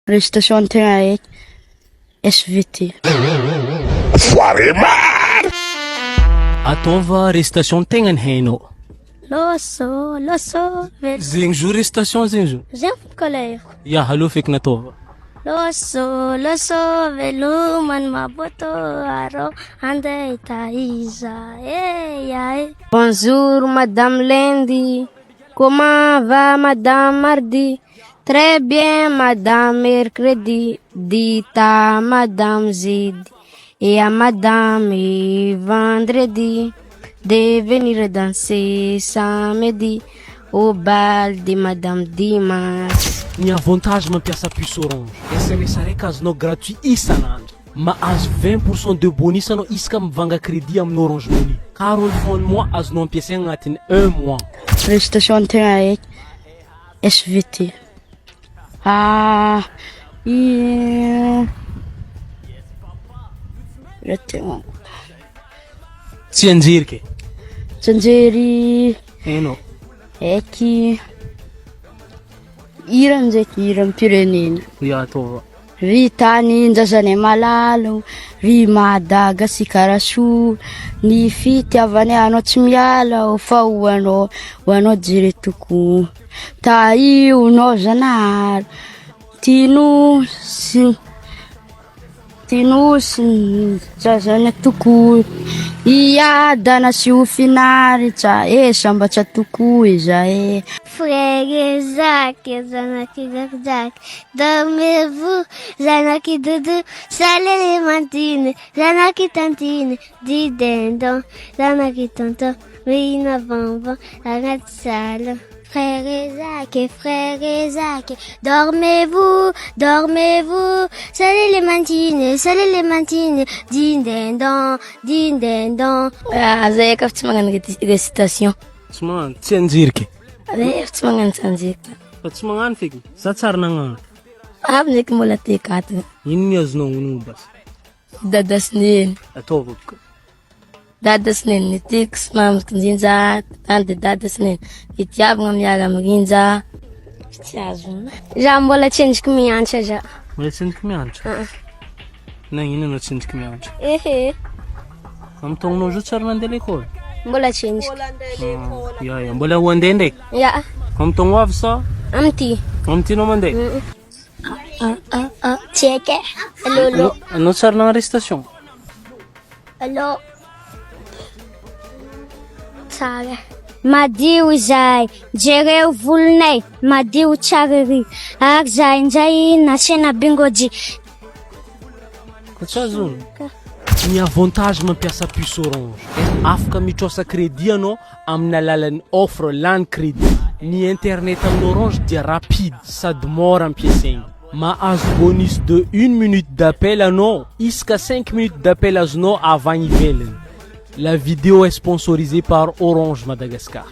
Prestation tegna eky SVT. Foiré maro! Ataova restation tegna ny hainao. Loso velo. Zegny zo restation zegny zo. Zay fikoleako. Ya, allo feky nataova. Loso velomany maboto arô andeha taiza yae. Bonjour Madame Lundi, comment va Madame Mardi? Très bien Madame Mercredi, dites à Madame Jeudi et à Madame Vendredi de venir danser samedi au bal de Madame Dimanche. Ny avantage mampiasa puce orange. SMS araiky azonao gratuit isan'andro. Mahazo 20% de bonus anao isaka mivanga crédit amin'ny Orange Money. 40 francs mois azonao ampiasaina agnatin'ny 1 mois. Prestation tegna eky SVT. Tsy anjery ke. Tsanjery Hainao. eky hira ndraiky hira ampirenena. Ya, ataova. Ry tany ndrazany malalo, ry Madagasikaraso, ny fitiavany anao tsy miala fa ho anao jire toko. Taionao zanahary, tinosy zazany toko. Iadana sy ho finaritra, samba tsa toko izahay. Frère Zach, Zanaki Zach, dormez-vous, Zanaki Doudou, salé les mantines, Zanaki Tantine, dit dindon, Zanaki Tonton, Rina Bonbon, Zanaki Salon. Frère Zach, dormez-vous, salé les mantines, din dindon. Zay ka tsy magnano récitation. Tsy magnano, tsy anjery ke. Tsy magnano sanjika. Fa tsy magnano feky. Sa tsara nagnano. Aby ndraiky mbola te4. Ino ny azonao honogno basa? Dada Sineny. Ataova ko. Dada Sineny ny tiako sy mamako njinja tany de Dada Sineny. Itiavagna miara amirinja. Tsy azona. Za mbola tsenjiko miantra za. Mbola tsendriky mianatra? Na ino anao tsendriky mianatra? Ehe, Amin'ny taonanao zao tsara nandeha l'école? mbola tsenjiko. Ya, mbola ho andeha ndraiky? Ya, Amin'ny taogno avy sa? amty. Amin'ny tianao mandeha? Tseke. Allo. Anao tsara nagna restation? Allo. Tsara. Madio izay, jereo volonay, madio tsara ry. Ary zay indray nasena bingoji. Ko tsy azony? Ny avantage mampiasa puce orange. Afaka mitrosa crédit anao amin'ny alalan'ny offre LAN crédit. Ny internet amin'ny orange dia rapide sady mora ampiasaigny. Mahazo bonus de 1 minute d'appel anao isaka 5 minutes d'appel azonao avagny ivelany. La vidéo est sponsorisée par Orange Madagascar.